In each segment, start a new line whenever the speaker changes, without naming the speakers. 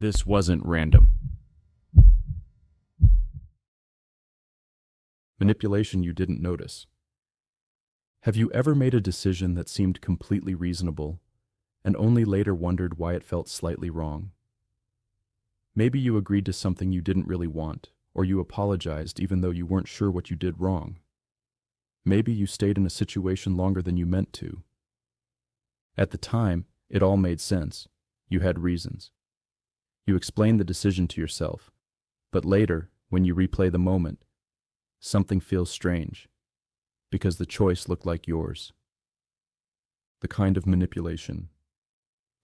This wasn't random.
Manipulation you didn't notice. Have you ever made a decision that seemed completely reasonable and only later wondered why it felt slightly wrong? Maybe you agreed to something you didn't really want, or you apologized even though you weren't sure what you did wrong. Maybe you stayed in a situation longer than you meant to. At the time, it all made sense. You had reasons. You explained the decision to yourself, but later, when you replay the moment, something feels strange, because the choice looked like yours. The kind of manipulation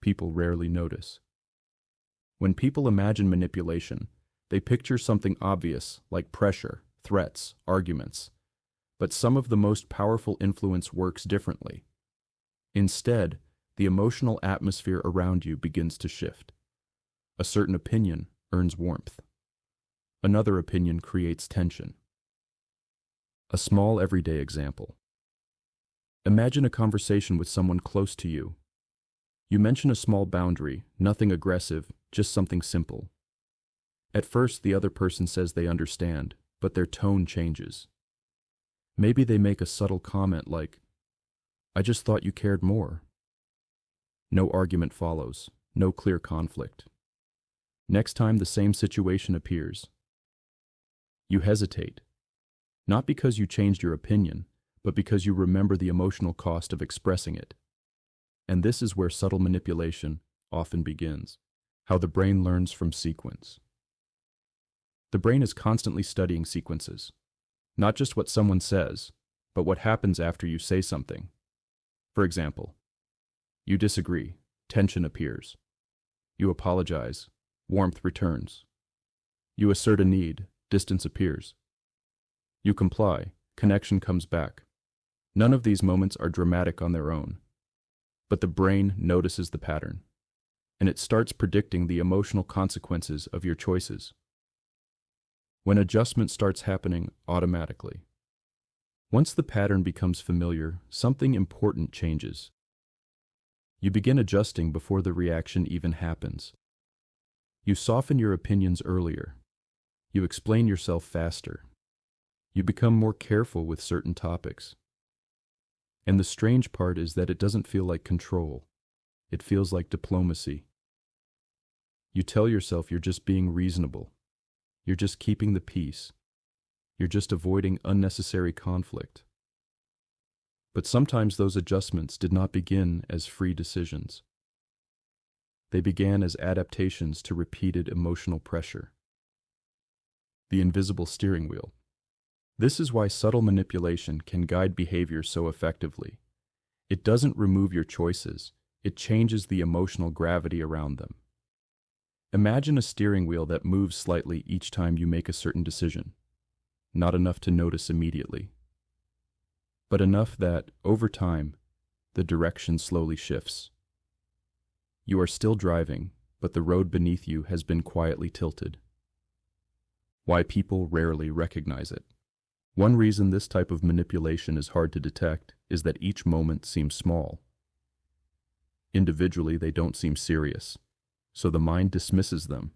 people rarely notice. When people imagine manipulation, they picture something obvious like pressure, threats, arguments. But some of the most powerful influence works differently. Instead, the emotional atmosphere around you begins to shift. A certain opinion earns warmth. Another opinion creates tension. A small everyday example. Imagine a conversation with someone close to you. You mention a small boundary, nothing aggressive, just something simple. At first, the other person says they understand, but their tone changes. Maybe they make a subtle comment like, "I just thought you cared more." No argument follows, no clear conflict. Next time the same situation appears, you hesitate, not because you changed your opinion, but because you remember the emotional cost of expressing it. And this is where subtle manipulation often begins. How the brain learns from sequence. The brain is constantly studying sequences. Not just what someone says, but what happens after you say something. For example, you disagree, tension appears. You apologize, warmth returns. You assert a need, distance appears. You comply, connection comes back. None of these moments are dramatic on their own, but the brain notices the pattern, and it starts predicting the emotional consequences of your choices. When adjustment starts happening automatically. Once the pattern becomes familiar, something important changes. You begin adjusting before the reaction even happens. You soften your opinions earlier. You explain yourself faster. You become more careful with certain topics. And the strange part is that it doesn't feel like control. It feels like diplomacy. You tell yourself you're just being reasonable. You're just keeping the peace. You're just avoiding unnecessary conflict. But sometimes those adjustments did not begin as free decisions. They began as adaptations to repeated emotional pressure. The invisible steering wheel. This is why subtle manipulation can guide behavior so effectively. It doesn't remove your choices, it changes the emotional gravity around them. Imagine a steering wheel that moves slightly each time you make a certain decision. Not enough to notice immediately, but enough that, over time, the direction slowly shifts. You are still driving, but the road beneath you has been quietly tilted. Why people rarely recognize it. One reason this type of manipulation is hard to detect is that each moment seems small. Individually, they don't seem serious, so the mind dismisses them,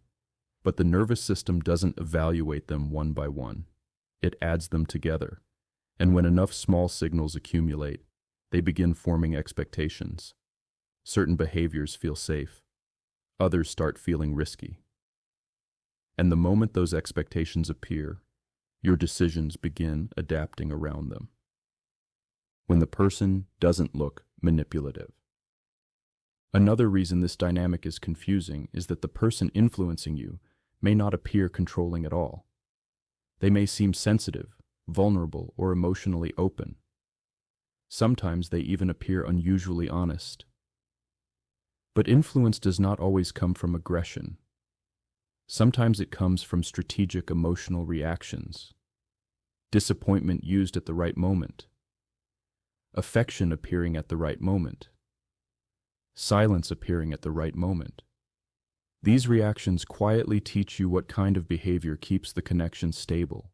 but the nervous system doesn't evaluate them one by one. It adds them together, and when enough small signals accumulate, they begin forming expectations. Certain behaviors feel safe, others start feeling risky. And the moment those expectations appear, your decisions begin adapting around them. When the person doesn't look manipulative. Another reason this dynamic is confusing is that the person influencing you may not appear controlling at all. They may seem sensitive, vulnerable, or emotionally open. Sometimes they even appear unusually honest. But influence does not always come from aggression. Sometimes it comes from strategic emotional reactions. Disappointment used at the right moment. Affection appearing at the right moment. Silence appearing at the right moment. These reactions quietly teach you what kind of behavior keeps the connection stable.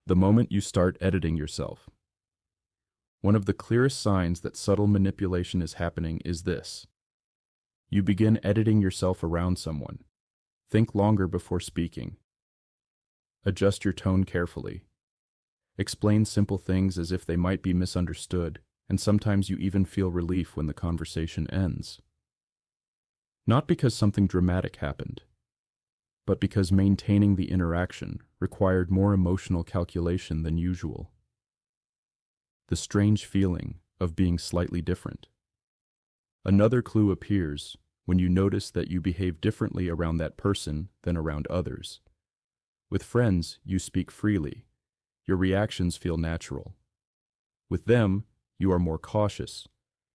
The moment you start editing yourself. One of the clearest signs that subtle manipulation is happening is this. You begin editing yourself around someone. Think longer before speaking. Adjust your tone carefully. Explain simple things as if they might be misunderstood, and sometimes you even feel relief when the conversation ends. Not because something dramatic happened, but because maintaining the interaction required more emotional calculation than usual. The strange feeling of being slightly different. Another clue appears when you notice that you behave differently around that person than around others. With friends, you speak freely. Your reactions feel natural. With them, you are more cautious.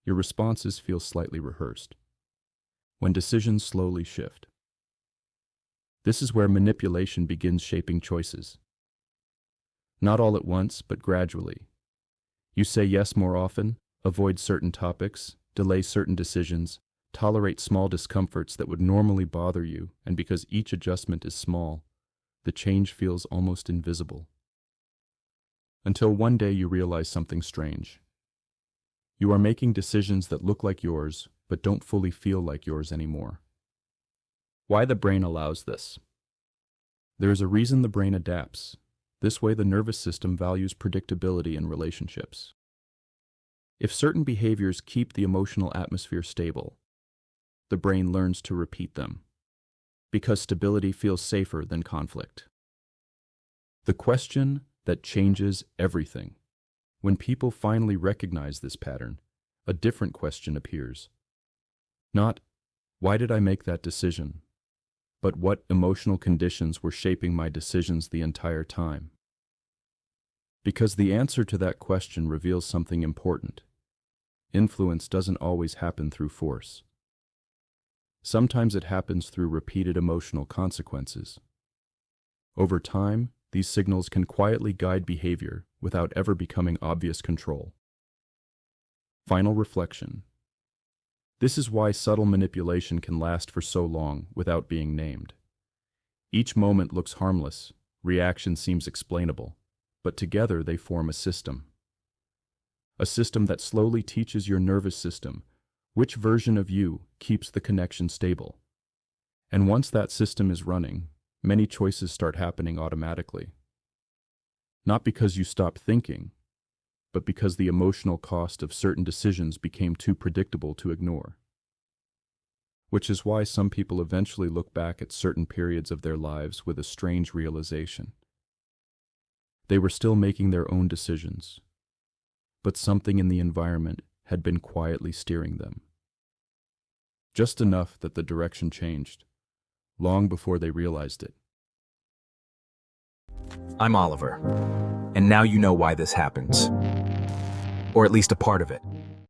Your responses feel slightly rehearsed. When decisions slowly shift. This is where manipulation begins shaping choices. Not all at once, but gradually. You say yes more often, avoid certain topics, delay certain decisions, tolerate small discomforts that would normally bother you, and because each adjustment is small, the change feels almost invisible. Until one day you realize something strange. You are making decisions that look like yours, but don't fully feel like yours anymore. Why the brain allows this? There is a reason the brain adapts. This way the nervous system values predictability in relationships. If certain behaviors keep the emotional atmosphere stable, the brain learns to repeat them, because stability feels safer than conflict. The question that changes everything. When people finally recognize this pattern, a different question appears. Not, why did I make that decision? But what emotional conditions were shaping my decisions the entire time? Because the answer to that question reveals something important. Influence doesn't always happen through force. Sometimes it happens through repeated emotional consequences. Over time, these signals can quietly guide behavior without ever becoming obvious control. Final reflection. This is why subtle manipulation can last for so long without being named. Each moment looks harmless, reaction seems explainable, but together they form a system. A system that slowly teaches your nervous system which version of you keeps the connection stable. And once that system is running, many choices start happening automatically. Not because you stop thinking, but because the emotional cost of certain decisions became too predictable to ignore. Which is why some people eventually look back at certain periods of their lives with a strange realization. They were still making their own decisions, but something in the environment had been quietly steering them. Just enough that the direction changed, long before they realized it.
I'm Oliver, and now you know why this happens. Or at least a part of it.